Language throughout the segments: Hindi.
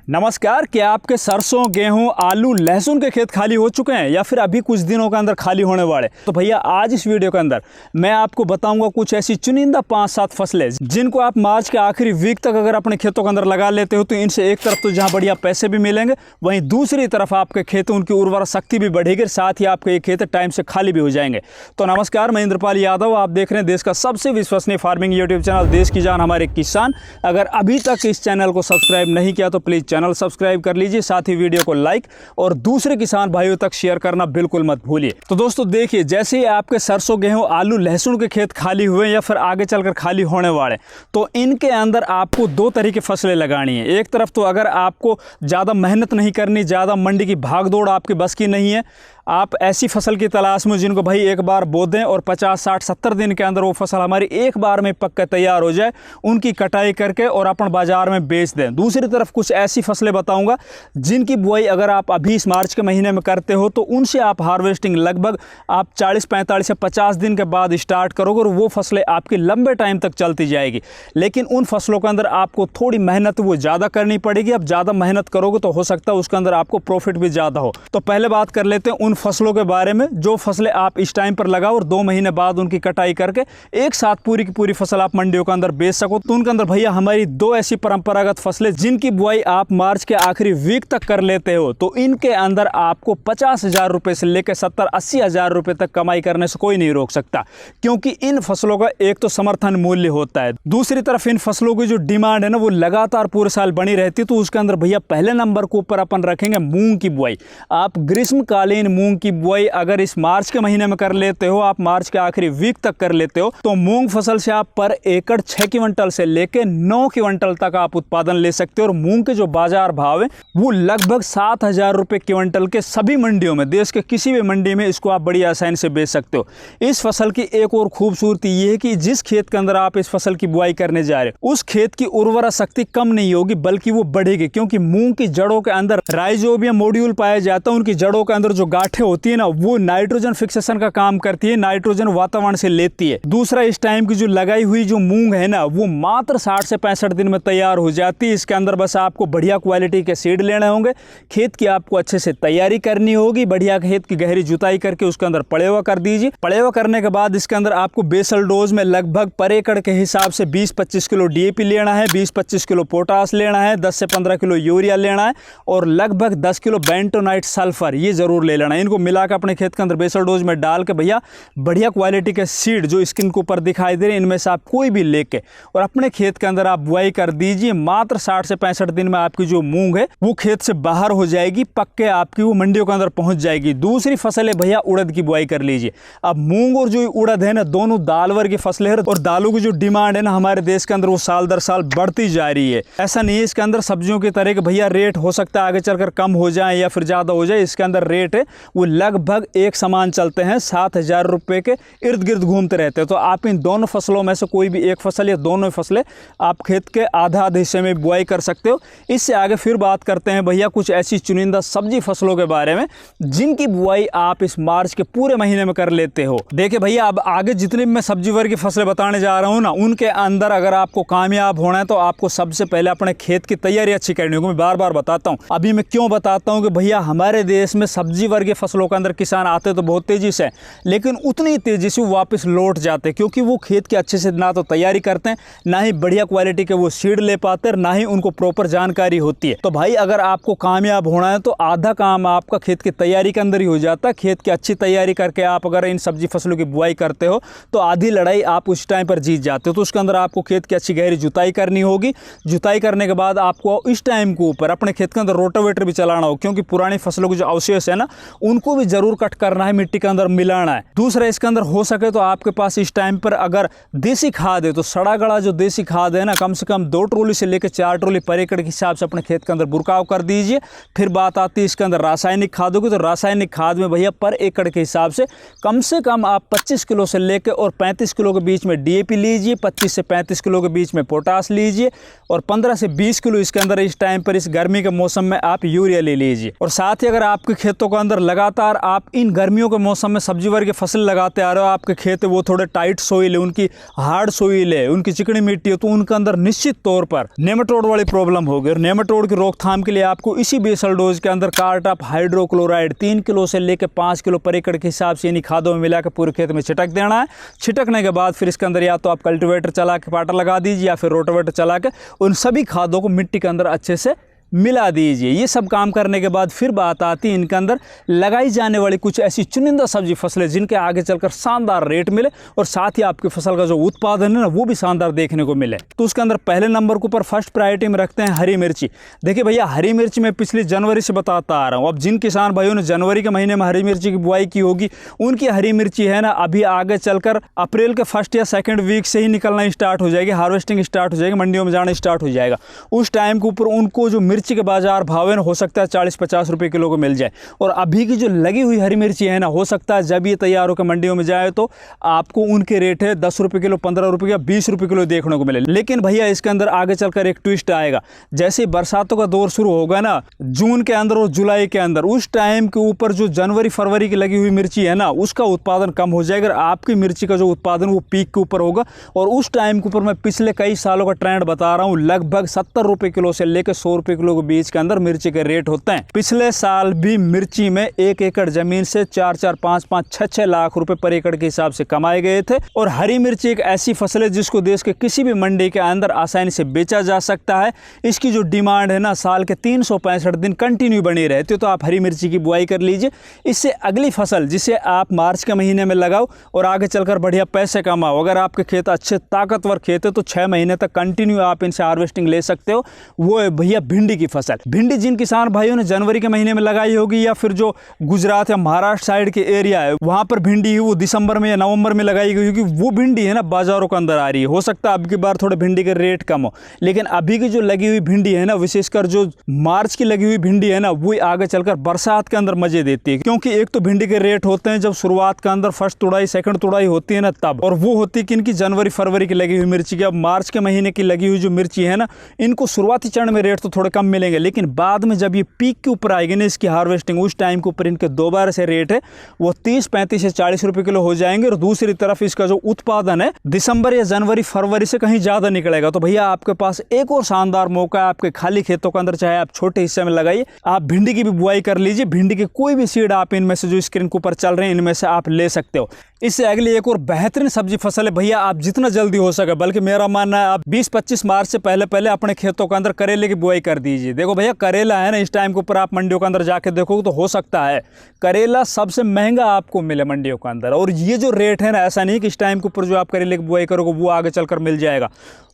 नमस्कार। क्या आपके सरसों, गेहूं, आलू, लहसुन के खेत खाली हो चुके हैं या फिर अभी कुछ दिनों के अंदर खाली होने वाले? तो भैया आज इस वीडियो के अंदर मैं आपको बताऊंगा कुछ ऐसी चुनिंदा 5-7 फसलें जिनको आप मार्च के आखिरी वीक तक अगर अपने खेतों के अंदर लगा लेते हो तो इनसे एक तरफ तो जहां बढ़िया पैसे भी मिलेंगे, वहीं दूसरी तरफ आपके खेत उनकी उर्वरा शक्ति भी बढ़ेगी, साथ ही आपके ये खेत टाइम से खाली भी हो जाएंगे। तो नमस्कार, मैं इंद्रपाल यादव, आप देख रहे हैं देश का सबसे विश्वसनीय फार्मिंग यूट्यूब चैनल देश की जान हमारे किसान। अगर अभी तक इस चैनल को सब्सक्राइब नहीं किया तो प्लीज़ चैनल सब्सक्राइब कर लीजिए, साथ ही वीडियो को लाइक और दूसरे किसान भाइयों तक शेयर करना बिल्कुल मत भूलिए। तो दोस्तों देखिए, जैसे ही आपके सरसों, गेहूं, आलू, लहसुन के खेत खाली हुए या फिर आगे चलकर खाली होने वाले, तो इनके अंदर आपको दो तरह की फसलें लगानी है। एक तरफ तो अगर आपको ज़्यादा मेहनत नहीं करनी, ज़्यादा मंडी की भागदौड़ आपके बस की नहीं है, आप ऐसी फसल की तलाश में जिनको भाई एक बार बो दें और 50, 60, 70 दिन के अंदर वो फसल हमारी एक बार में पक कर तैयार हो जाए, उनकी कटाई करके और अपन बाजार में बेच दें। दूसरी तरफ कुछ ऐसी फसलें बताऊंगा जिनकी बुआई अगर आप अभी इस मार्च के महीने में करते हो तो उनसे आप हार्वेस्टिंग लगभग आप 40, 45 या 50 दिन के बाद स्टार्ट करोगे और वो फसलें आपकी लंबे टाइम तक चलती जाएगी। लेकिन उन फसलों के अंदर आपको थोड़ी मेहनत वो ज़्यादा करनी पड़ेगी। अब ज़्यादा मेहनत करोगे तो हो सकता है उसके अंदर आपको प्रॉफिट भी ज़्यादा हो। तो पहले बात कर लेते हैं उन फसलों के बारे में जो फसलें आप इस टाइम पर लगाओ और 2 महीने बाद उनकी कटाई करके एक साथ पूरी की पूरी फसल आप मंडियों के अंदर बेच सको। तो उनके अंदर भैया हमारी 2 ऐसी परंपरागत फसलें जिनकी बुआई आप मार्च के आखिरी वीक तक कर लेते हो तो इनके अंदर आपको 50,000 रुपए से लेकर 70-80 हज़ार रुपए तक कमाई करने से कोई नहीं रोक सकता, क्योंकि इन फसलों का एक तो समर्थन मूल्य होता है, दूसरी तरफ इन फसलों की जो डिमांड है ना वो लगातार पूरे साल बनी रहती है। तो उसके अंदर भैया पहले नंबर के ऊपर अपन रखेंगे मूंग की बुआई। आप ग्रीष्मकालीन मूंग की बुआई अगर इस मार्च के महीने में कर लेते हो, आप मार्च के आखिरी वीक तक कर लेते हो, तो मूंग फसल से आप पर एकड़ 6 क्विंटल से लेकर 9 क्विंटल तक आप उत्पादन ले सकते हो। और मूंग के जो बाजार भाव है वो लगभग 7,000 रुपए क्विंटल के सभी मंडियों में, देश के किसी भी मंडी में इसको आप बड़ी आसानी से बेच सकते हो। इस फसल की एक और खूबसूरती ये है कि जिस खेत के अंदर आप इस फसल की बुआई करने जा रहे हो उस खेत की उर्वरा शक्ति कम नहीं होगी बल्कि वो बढ़ेगी, क्योंकि मूंग की जड़ों के अंदर राइजोबियम मॉड्यूल पाया जाता है। उनकी जड़ों के अंदर जो गांठें होती है ना वो नाइट्रोजन फिक्सेशन का काम करती है, नाइट्रोजन वातावरण से लेती है। दूसरा, इस टाइम की जो लगाई हुई जो मूंग है ना वो मात्र 60 से 65 दिन में तैयार हो जाती है। इसके अंदर बस आपको बढ़िया क्वालिटी के सीड लेने होंगे, खेत की आपको अच्छे से तैयारी करनी होगी, बढ़िया खेत की गहरी जुताई करके उसके अंदर पड़ेवा कर दीजिए। पड़ेवा करने के बाद इसके अंदर आपको बेसल डोज में लगभग पर एकड़ के हिसाब से 20-25 किलो डीएपी लेना है, 20-25 किलो पोटास लेना है, 10 से 15 किलो यूरिया लेना है और लगभग 10 किलो बेंटोनाइट सल्फर ये जरूर ले लेना है। इनको मिलाकर अपने खेत के अंदर बेसल डोज में डाल के भैया बढ़िया क्वालिटी के सीड जो स्क्रीन के ऊपर दिखाई दे रहे हैं इनमें से आप कोई भी लेके और अपने खेत के अंदर आप बुआई कर दीजिए। मात्र 60 से 65 दिन में आपकी जो मूंग है वो खेत से बाहर हो जाएगी, पक के आपकी वो मंडियों के अंदर पहुंच जाएगी। दूसरी फसल है भैया उड़द की बुआई कर लीजिए। अब मूंग और जो उड़द है ना दोनों दाल वर्ग की फसलें हैं और दालों की जो डिमांड है ना हमारे देश के अंदर वो साल दर साल बढ़ती जा रही है। ऐसा नहीं है इसके अंदर सब्जियों की तरह के भैया रेट हो सकता है आगे चलकर कम हो जाए या फिर ज्यादा हो जाए। इसके अंदर रेट है वो लगभग एक समान चलते हैं, 7,000 रुपए के इर्द गिर्द घूमते रहते हैं। तो आप इन दोनों फसलों में से कोई भी एक फसल या दोनों फसलें आप खेत के आधा हिस्से में बुआई कर सकते हो। इससे आगे फिर बात करते हैं भैया कुछ ऐसी चुनिंदा सब्जी फसलों के बारे में जिनकी बुआई आप इस मार्च के पूरे महीने में कर लेते हो। देखिए भैया, अब आगे जितनी मैं सब्जी वर्ग की फसलें बताने जा रहा हूँ ना उनके अंदर अगर आपको कामयाब होना है तो आपको सबसे पहले अपने खेत की तैयारी अच्छी करनी होगी। मैं बार बार बताता हूँ, अभी मैं क्यों बताता हूँ कि भैया हमारे देश में सब्जी वर्ग की फसलों के अंदर किसान आते तो बहुत तेजी से, लेकिन उतनी तेजी से वापस लौट जाते क्योंकि वो खेत के अच्छे से ना तो तैयारी करते हैं, ना ही बढ़िया क्वालिटी के वो सीड ले पाते हैं, ना ही उनको प्रॉपर जानकारी होती है। तो भाई अगर आपको कामयाब होना है तो आधा काम आपका खेत की तैयारी के अंदर ही हो जाता है। खेत की अच्छी तैयारी करके आप अगर इन सब्जी फसलों की बुआई करते हो तो आधी लड़ाई आप उस टाइम पर जीत जाते हो। तो उसके अंदर आपको खेत की अच्छी गहरी जुताई करनी होगी। जुताई करने के बाद आपको इस टाइम के ऊपर अपने खेत के अंदर रोटावेटर भी चलाना हो, क्योंकि पुरानी फसलों के जो अवशेष है ना उनको भी जरूर कट करना है, मिट्टी के अंदर मिलाना है। दूसरा, इसके अंदर हो सके तो आपके पास इस टाइम पर अगर देसी खाद है तो सड़ा गड़ा जो देसी खाद है ना कम से कम 2 ट्रॉली से लेकर 4 ट्रॉली पर एकड़ के हिसाब से अपने खेत के अंदर बुरकाव कर दीजिए। फिर बात आती है इसके अंदर रासायनिक खादों की। तो रासायनिक खाद में भैया पर एकड़ के हिसाब से कम आप 25 किलो से लेकर और 35 किलो के बीच में डीएपी लीजिए, 25 से 35 किलो के बीच में पोटास लीजिए और 15 से 20 किलो इसके अंदर इस टाइम पर इस गर्मी के मौसम में आप यूरिया ले लीजिए। और साथ ही अगर आपके खेतों के अंदर लगातार आप इन गर्मियों के मौसम में सब्जी वर्ग की फसल लगाते आ रहे हो, आपके खेत है वो थोड़े टाइट सोइल है, उनकी हार्ड सोइल है, उनकी चिकनी मिट्टी है, तो उनके अंदर निश्चित तौर पर नेमाटोड वाली प्रॉब्लम होगी। और नेमाटोड की रोकथाम के लिए आपको इसी बेसल डोज के अंदर कार्टाप हाइड्रोक्लोराइड 3 किलो से लेकर 5 किलो पर एकड़ के हिसाब से इन्हीं खादों में मिलाकर पूरे खेत में छिटक देना है। छिटकने के बाद फिर इसके अंदर या तो आप कल्टीवेटर चला के पाटा लगा दीजिए या फिर रोटावेटर चला के उन सभी खादों को मिट्टी के अंदर अच्छे से मिला दीजिए। ये सब काम करने के बाद फिर बात आती है इनके अंदर लगाई जाने वाली कुछ ऐसी चुनिंदा सब्जी फसलें जिनके आगे चलकर शानदार रेट मिले और साथ ही आपकी फसल का जो उत्पादन है ना वो भी शानदार देखने को मिले। तो उसके अंदर पहले नंबर के ऊपर फर्स्ट प्रायोरिटी में रखते हैं हरी मिर्ची। देखिए भैया, हरी मिर्ची मैं पिछली जनवरी से बताता आ रहा हूँ। अब जिन किसान भाइयों ने जनवरी के महीने में हरी मिर्ची की बुआई की होगी उनकी हरी मिर्ची है ना अभी आगे चलकर अप्रैल के फर्स्ट या सेकेंड वीक से ही निकलना स्टार्ट हो जाएगी, हार्वेस्टिंग स्टार्ट हो जाएगी, मंडियों में जाना स्टार्ट हो जाएगा। उस टाइम के ऊपर उनको जो मिर्ची के बाजार भाव है ना हो सकता है 40-50 रुपए किलो को मिल जाए। और अभी की जो लगी हुई हरी मिर्ची है ना हो सकता है जब ये तैयार होकर मंडियों में जाए तो आपको उनके रेट है 10 रुपए किलो, 15 रुपए या 20 रुपए किलो देखने को मिले। लेकिन भैया इसके अंदर आगे चलकर एक ट्विस्ट आएगा। जैसे बरसातों का दौर शुरू होगा ना जून के अंदर और जुलाई के अंदर, उस टाइम के ऊपर जो जनवरी फरवरी की लगी हुई मिर्ची है ना उसका उत्पादन कम हो जाएगा। आपकी मिर्ची का जो उत्पादन वो पीक के ऊपर होगा। और उस टाइम के ऊपर मैं पिछले कई सालों का ट्रेंड बता रहा हूँ, लगभग 70 रुपए किलो से लेकर 100 रुपए किलो के बीच के अंदर मिर्ची के रेट होते हैं। पिछले साल भी मिर्ची में 1 एकड़ जमीन से 4-4, 5-5, 6-6 लाख रुपए पर एकड़ के हिसाब से कमाए गए थे। और हरी मिर्ची एक ऐसी फसल है जिसको देश के किसी भी मंडी के अंदर आसानी से बेचा जा सकता है। इसकी जो डिमांड है ना साल के 365 दिन कंटिन्यू बनी रहती है। तो आप हरी मिर्ची की बुआई कर लीजिए। इससे अगली फसल जिसे आप मार्च के महीने में लगाओ और आगे चलकर बढ़िया पैसे कमाओ। अगर आपके खेत अच्छे ताकतवर खेत है तो 6 महीने तक कंटिन्यू आप इनसे हार्वेस्टिंग ले सकते हो। वो है भैया भिंडी की फसल। भिंडी जिन किसान भाइयों ने जनवरी के महीने में लगाई होगी या फिर जो गुजरात या महाराष्ट्र साइड के एरिया है वहां पर भिंडी है वो दिसंबर में या नवंबर में लगाई गई, क्योंकि वो भिंडी है ना बाजारों के अंदर आ रही है। हो सकता है अब की बार थोड़े भिंडी के रेट कम हो, लेकिन अभी की जो लगी हुई भिंडी है ना विशेषकर जो मार्च की लगी हुई भिंडी है ना वो आगे चलकर बरसात के अंदर मजे देती है। क्योंकि एक तो भिंडी के रेट होते हैं जब शुरुआत के अंदर फर्स्ट तुड़ाई सेकंड तुड़ाई होती है ना तब, और वो होती है कि इनकी जनवरी फरवरी की लगी हुई मिर्ची की। अब मार्च के महीने की लगी हुई जो मिर्ची है ना इनको शुरुआती चरण में रेट तो थोड़े कम मिलेंगे, लेकिन बाद में जब ये पीक के ऊपर आएगी ना इसकी हार्वेस्टिंग, उस टाइम के ऊपर इनके दोबारा से रेट है वो 30-35 से 40 रुपए किलो हो जाएंगे। और दूसरी तरफ इसका जो उत्पादन है दिसंबर या जनवरी फरवरी से कहीं ज्यादा निकलेगा। तो भैया आपके पास एक और शानदार मौका है आपके खाली खेतों के अंदर, चाहे आप छोटे हिस्से में लगाइए, आप भिंडी की भी बुआई कर लीजिए। भिंडी के कोई भी सीड आप इनमें से जो स्क्रीन के ऊपर चल रहे हैं इनमें से आप ले सकते हो। इससे अगली एक और बेहतरीन सब्जी फसल है भैया, आप जितना जल्दी हो सके, बल्कि मेरा मानना है आप 20-25 मार्च से पहले अपने खेतों के अंदर करेले की बुआई कर दीजिए। देखो भैया करेला है ना इस टाइम के ऊपर आप मंडियों के अंदर जाके देखोगे तो हो सकता है करेला सबसे महंगा आपको मिले मंडियों के अंदर। और ये जो रेट है ना ऐसा नहीं कि इस टाइम के ऊपर जो आप करेले की बुआई करोगे वो आगे चलकर मिल जाएगा।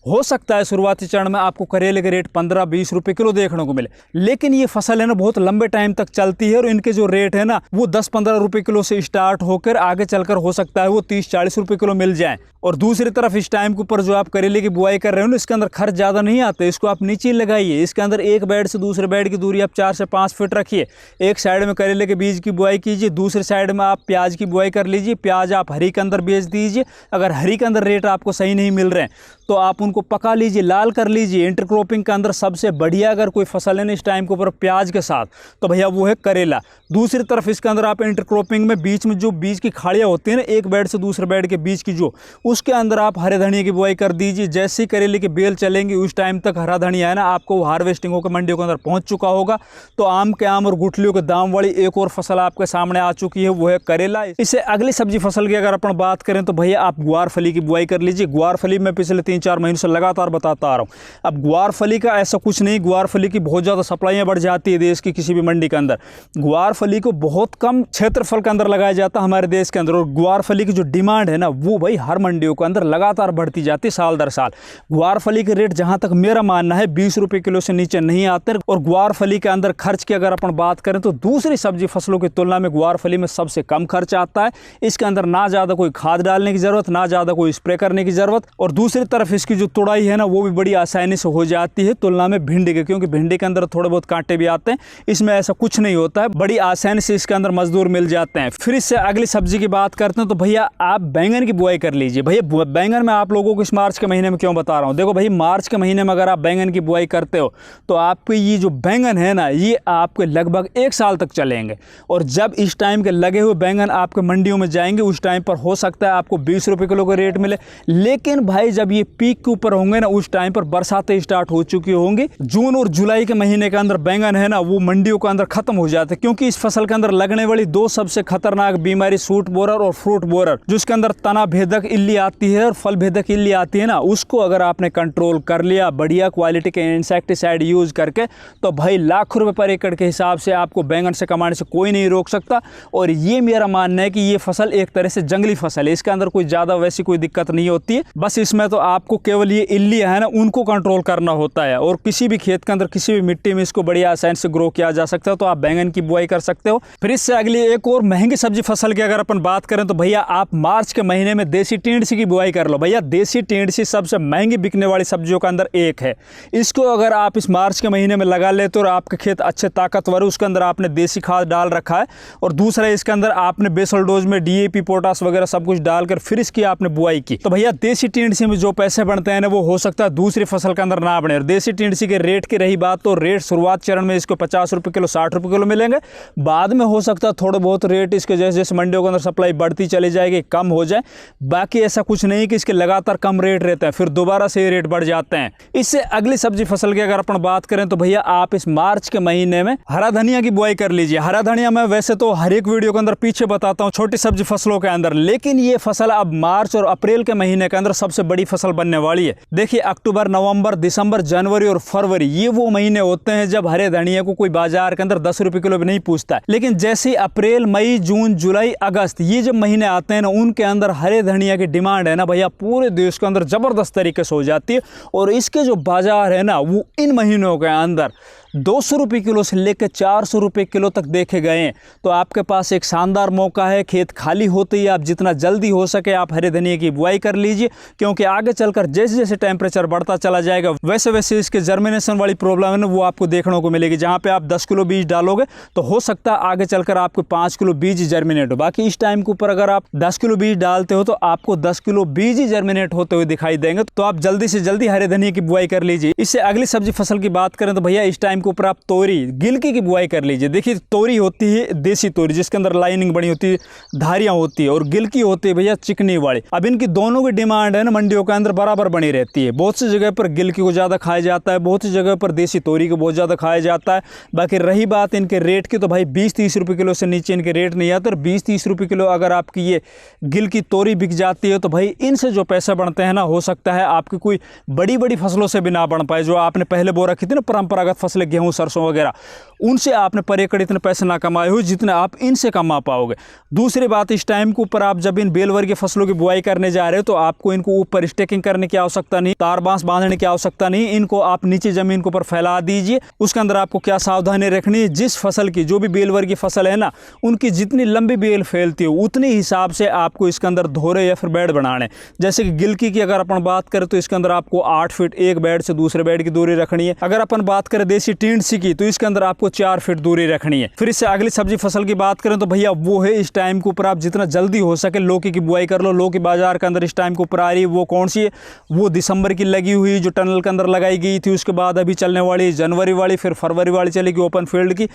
हो सकता है शुरुआती चरण में आपको करेले के रेट 15-20 रुपए किलो देखने को मिले, लेकिन ये फसल है ना बहुत लंबे टाइम तक चलती है और इनके जो रेट है ना वो 10-15 रुपए किलो से स्टार्ट होकर आगे चलकर हो सकता है वो 30-40 रुपए किलो मिल जाए। और दूसरी तरफ इस टाइम के ऊपर जो आप करेले की बुआई कर रहे हो ना इसके अंदर खर्च ज़्यादा नहीं आते। इसको आप नीचे लगाइए, इसके अंदर एक बेड से दूसरे बेड की दूरी आप 4 से 5 फीट रखिए। एक साइड में करेले के बीज की बुआई कीजिए, दूसरे साइड में आप प्याज की बुआई कर लीजिए। प्याज आप हरी के अंदर बेच दीजिए। अगर हरी के अंदर रेट आपको सही नहीं मिल रहे हैं तो आप उनको पका लीजिए, लाल कर लीजिए। इंटरक्रॉपिंग के अंदर सबसे बढ़िया अगर कोई फसल है ना इस टाइम के ऊपर प्याज के साथ तो भैया वो है करेला। दूसरी तरफ इसके अंदर आप इंटरक्रॉपिंग में बीच में जो बीज की खाड़ियाँ होती है ना एक बेड से दूसरे बेड के बीच की जो, उसके अंदर आप हरे धनिया की बुआई कर दीजिए। जैसे ही करेले की बेल चलेंगी उस टाइम तक हरा धनिया है ना आपको हार्वेस्टिंग होकर मंडियों के अंदर पहुंच चुका होगा। तो आम के आम और गुठलियों के दाम वाली एक और फसल आपके सामने आ चुकी है, वो है करेला। इससे अगली सब्जी फसल की अगर अपन बात करें तो भैया आप ग्वारफली की बुआई कर लीजिए। ग्वारफली में पिछले 3-4 महीनों से लगातार बताता आ रहा हूँ। अब ग्वारफली का ऐसा कुछ नहीं, ग्वारफली की बहुत ज़्यादा सप्लाइयाँ बढ़ जाती है देश की किसी भी मंडी के अंदर। ग्वारफली को बहुत कम क्षेत्रफल के अंदर लगाया जाता है हमारे देश के अंदर, और ग्वारफली की जो डिमांड है ना वो भाई हर मंडियों के अंदर लगातार बढ़ती जाती है साल दर साल। ग्वारफली के रेट जहां तक मेरा मानना है 20 रुपए किलो से नीचे नहीं आते। और ग्वारफली के अंदर खर्च की अगर अपन बात करें तो दूसरी सब्जी फसलों की तुलना में ग्वारफली में सबसे कम खर्च आता है। इसके अंदर ना ज़्यादा कोई खाद डालने की ज़रूरत, ना ज़्यादा कोई स्प्रे करने की ज़रूरत। और दूसरी तरफ तरफ इसकी जो तुड़ाई है ना वो भी बड़ी आसानी से हो जाती है तुलना में भिंडी के, क्योंकि भिंडी के अंदर थोड़े बहुत कांटे भी आते हैं, इसमें ऐसा कुछ नहीं होता है, बड़ी आसानी से इसके अंदर मजदूर मिल जाते हैं। फिर इससे अगली सब्जी की बात करते हैं तो भैया आप बैंगन की बुआई कर लीजिए। भैया बैंगन मैं आप लोगों को इस मार्च के महीने में क्यों बता रहा हूँ, देखो भाई मार्च के महीने में अगर आप बैंगन की बुआई करते हो तो आपके ये जो बैंगन है ना ये आपके लगभग 1 साल तक चलेंगे। और जब इस टाइम के लगे हुए बैंगन आपके मंडियों में जाएंगे उस टाइम पर हो सकता है आपको 20 रुपये किलो का रेट मिले, लेकिन भाई जब ये पीक के ऊपर होंगे ना उस टाइम पर बरसातें स्टार्ट हो चुकी होंगी। जून और जुलाई के महीने के अंदर बैंगन है ना वो मंडियों के अंदर खत्म हो जाते हैं, क्योंकि इस फसल के अंदर लगने वाली 2 सबसे खतरनाक बीमारी सूट बोरर और फ्रूट बोरर, जिसके अंदर तना भेदक इल्ली आती है और फल भेदक इल्ली आती है ना, उसको अगर आपने कंट्रोल कर लिया बढ़िया क्वालिटी के इंसेक्टिसाइड यूज करके तो भाई लाखों रुपए पर एकड़ के हिसाब से आपको बैंगन से कमाने से कोई नहीं रोक सकता। और ये मेरा मानना है कि ये फसल एक तरह से जंगली फसल है, इसके अंदर कोई ज़्यादा वैसी कोई दिक्कत नहीं होती है, बस इसमें तो आपको केवल ये इल्ली है ना उनको कंट्रोल करना होता है। और किसी भी खेत के अंदर किसी भी मिट्टी में इसको बढ़िया आसानी से ग्रो किया जा सकता है, तो आप बैंगन की बुआई कर सकते हो। फिर इससे अगली एक और महंगी सब्जी फसल की अगर अपन बात करें तो भैया आप मार्च के महीने में देसी टिंडसी की बुआई कर लो। भैया देसी टिंडसी सबसे महंगी बिकने वाली सब्जियों के अंदर एक है, इसको अगर आप इस मार्च के महीने में लगा लेते हो और आपके खेत अच्छे ताकतवर है, उसके अंदर आपने देसी खाद डाल रखा है और दूसरा इसके अंदर आपने बेसल डोज में डीएपी पोटास वगैरह सब कुछ डालकर फिर इसकी आपने बुआई की, तो भैया देसी टिंडसी में जो पैसे बनते हैं ना वो हो सकता है दूसरी फसल के अंदर ना बने। और देसी टिंडसी के रेट की रही बात तो रेट शुरुआत चरण में इसको 50 रुपये किलो 60 रुपये किलो मिलेंगे, बाद में हो सकता है थोड़े बहुत रेट इसके जैसे जैसे मंडियों के अंदर सप्लाई बढ़ती चली जाएगी कम हो जाए, बाकी ऐसा कुछ नहीं कि इसके लगातार कम रेट रहते हैं फिर दोबारा से ये रेट बढ़ जाते हैं। इससे अगली सब्जी फसल की अगर अपन बात करें तो भैया आप इस मार्च के महीने में हरा धनिया की बुआई कर लीजिए। हरा धनिया मैं वैसे तो हर एक वीडियो के अंदर पीछे बताता हूँ छोटी सब्जी फसलों के अंदर, लेकिन ये फसल अब मार्च और अप्रैल के महीने के अंदर सबसे बड़ी फसल बनने वाली है। देखिए अक्टूबर नवंबर दिसंबर जनवरी और फरवरी ये वो महीने होते हैं जब हरे धनिया को कोई बाजार के अंदर 10 रुपये किलो भी नहीं पूछता है, लेकिन जैसे अप्रैल मई जून जुलाई अगस्त ये जब महीने आते हैं ना उनके अंदर हरे धनिया की डिमांड है ना भैया पूरे देश के अंदर जबरदस्त तरीके से हो जाती है। और इसके जो बाजार है ना वो इन महीनों के अंदर 200 रुपये किलो से लेकर 400 रुपये किलो तक देखे गए हैं। तो आपके पास एक शानदार मौका है, खेत खाली होते ही आप जितना जल्दी हो सके आप हरे धनिया की बुआई कर लीजिए, क्योंकि आगे चलकर जैसे जैसे टेम्परेचर बढ़ता चला जाएगा वैसे वैसे इसके जर्मिनेशन वाली प्रॉब्लम है ना वो आपको देखने को मिलेगी। जहाँ पे आप 10 किलो बीज डालोगे तो हो सकता है आगे चलकर आपको 5 किलो बीज जर्मिनेट हो, बाकी इस टाइम के ऊपर अगर आप 10 किलो बीज डालते हो तो आपको 10 किलो बीज ही जर्मिनेट होते हुए दिखाई देंगे। तो आप जल्दी से जल्दी हरे धनिया की बुआई कर लीजिए। इससे अगली सब्जी फसल की बात करें तो भैया इस टाइम के ऊपर आप तोरी गिलकी की बुआई कर लीजिए। देखिए तोरी होती है देसी तोरी जिसके अंदर लाइनिंग बनी होती है, धारियां होती है, और गिलकी होती है भैया चिकनी वाली। अब इनकी दोनों की डिमांड है ना मंडियों के अंदर बराबर बनी रहती है। बहुत सी जगह पर गिलकी को ज़्यादा खाया जाता है, बहुत सी जगह पर देसी तोरी को बहुत ज़्यादा खाया जाता है। बाकी रही बात इनके रेट की तो भाई 20-30 रुपये किलो से नीचे इनके रेट नहीं आते। और 20-30 रुपये किलो अगर आपकी ये गिलकी तोरी बिक जाती है तो भाई इनसे जो पैसे बनते हैं ना हो सकता है आपकी कोई बड़ी बड़ी फसलों से भी ना बन पाए। जो आपने पहले बो रखी थी ना परंपरागत फसलें गेहूँ सरसों वगैरह, उनसे आपने पर एकड़ इतने पैसे ना कमाए हो जितने आप इनसे कमा पाओगे। दूसरी बात इस टाइम के ऊपर आप जब इन बेल वर्गीय फसलों की बुआई करने जा रहे हो तो आपको इनको ऊपर स्टेकिंग करने की आवश्यकता नहीं, तार बांस बांधने की आवश्यकता नहीं, इनको आप नीचे जमीन के ऊपर फैला दीजिए। उसके अंदर आपको क्या सावधानी रखनी है, जिस फसल की जो भी बेल वर्गीय फसल है ना उनकी जितनी लंबी बेल फैलती हो उतनी हिसाब से आपको इसके अंदर धोरे या फिर बेड बनाने। जैसे कि गिलकी की अगर अपन बात करें तो इसके अंदर आपको 8 फीट एक बेड से दूसरे बेड की दूरी रखनी है। अगर अपन बात करें देसी टिंडसी की तो इसके अंदर आपको 4 फीट दूरी रखनी है। फिर इससे अगली सब्जी फसल की बात करें तो भैया वो है इस टाइम के ऊपर आप जितना जल्दी हो सके लौकी की बुआई कर लो। लौकी बाजार के अंदर इस टाइम के ऊपर आ रही है, वो कौन सी है, वो दिसंबर की लगी हुई जो टनल के अंदर लगाई गई थी, उसके बाद अभी चलने वाली जनवरी वाली, फिर फरवरी वाली चलेगी ओपन फील्ड की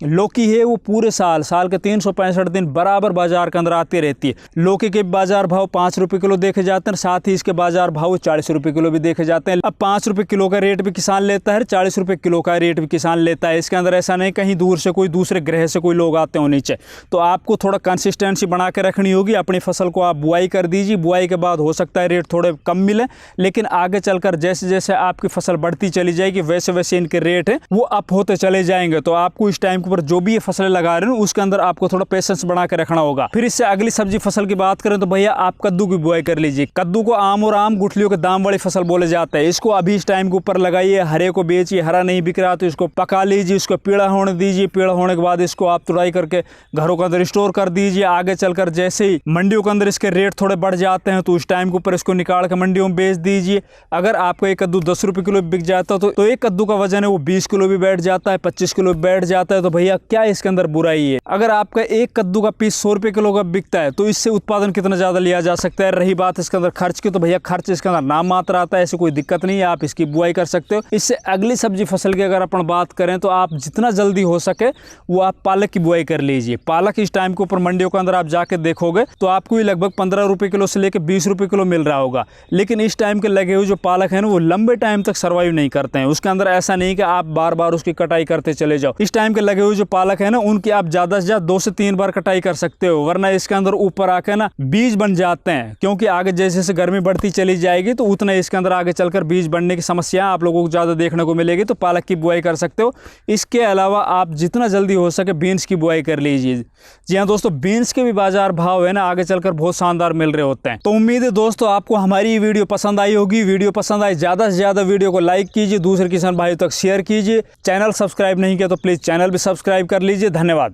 लौकी है। वो पूरे साल के 365 दिन बराबर बाजार के अंदर आती रहती है। लौकी के बाजार भाव 5 रुपये किलो देखे जाते हैं, साथ ही इसके बाजार भाव 40 रुपये किलो भी देखे जाते हैं। अब 5 रुपये किलो का रेट भी किसान लेता है, 40 रुपये किलो का रेट भी किसान लेता है। इसके अंदर ऐसा नहीं कहीं दूर से कोई दूसरे ग्रह से कोई लोग आते हो नीचे। तो आपको थोड़ा कंसिस्टेंसी बना के रखनी होगी। अपनी फसल को आप बुआई कर दीजिए, बुआई के बाद हो सकता है रेट थोड़े कम मिले, लेकिन आगे चलकर जैसे जैसे आपकी फसल बढ़ती चली जाएगी वैसे वैसे इनके रेट है वो अप होते चले जाएंगे। तो आपको इस टाइम के ऊपर जो भी ये फसलें लगा रहे हो उसके अंदर आपको थोड़ा पेशेंस बना के रखना होगा। फिर इससे अगली सब्जी फसल की बात करें तो भैया आप कद्दू की बुआई कर लीजिए। कद्दू को आम और आम गुठलियों के दाम वाली फसल बोले जाते हैं। इसको अभी इस टाइम के ऊपर लगाइए, हरे को बेचिए, हरा नहीं बिक रहा तो तो इसको पका लीजिए, इसको पीला होने दीजिए। पीला होने के बाद इसको आप तुड़ाई करके घरों के अंदर स्टोर कर दीजिए। आगे चलकर जैसे ही मंडियों के अंदर इसके रेट थोड़े बढ़ जाते हैं तो उस टाइम के ऊपर इसको निकाल के मंडियों में बेच दीजिए। अगर आपका एक कद्दू 10 रुपये किलो बिक जाता है तो एक कद्दू का वजन है वो 20 किलो भी बैठ जाता है, 25 किलो बैठ जाता है। तो भैया क्या इसके अंदर बुराई है? अगर आपका एक कद्दू का पीस 100 रुपये किलो का बिकता है तो इससे उत्पादन कितना ज़्यादा लिया जा सकता है। रही बात इसके अंदर खर्च की, तो भैया खर्च इसके अंदर नाम मात्र आता है, ऐसी कोई दिक्कत नहीं है, आप इसकी बुआई कर सकते हो। इससे अगली सब्जी फसल की अगर अपन बात करें तो आप जितना जल्दी हो सके वो आप पालक की बुआई कर लीजिए। पालक इस टाइम के ऊपर मंडियों के अंदर आप जाके देखोगे तो आपको लगभग 15 रुपये किलो से लेकर 20 रुपये किलो मिल रहा होगा। लेकिन इस टाइम के लगे हुए जो पालक है ना वो लंबे टाइम तक सर्वाइव नहीं करते हैं। उसके अंदर ऐसा नहीं कि आप बार बार उसकी कटाई करते चले जाओ। इस टाइम के लगे हुए जो पालक है ना उनकी आप ज़्यादा से ज़्यादा 2 से 3 बार कटाई कर सकते हो, वरना इसके अंदर ऊपर आके ना बीज बन जाते हैं। क्योंकि आगे जैसे जैसे गर्मी बढ़ती चली जाएगी तो उतना इसके अंदर आगे चलकर बीज बनने की समस्या आप लोगों को ज़्यादा देखने को मिलेगी। तो पालक की बुआई कर सकते हो। इसके अलावा आप जितना जल्दी हो सके बीन्स की बुआई कर लीजिए। जी हाँ दोस्तों, बीन्स के भी बाजार भाव है ना आगे चलकर बहुत शानदार मिल रहे होते हैं। तो उम्मीद है दोस्तों आपको हमारी ये वीडियो पसंद आई होगी। वीडियो पसंद आई ज़्यादा से ज़्यादा वीडियो को लाइक कीजिए, दूसरे किसान भाइयों तक शेयर कीजिए। चैनल सब्सक्राइब नहीं किया तो प्लीज़ चैनल भी सब्सक्राइब कर लीजिए। धन्यवाद।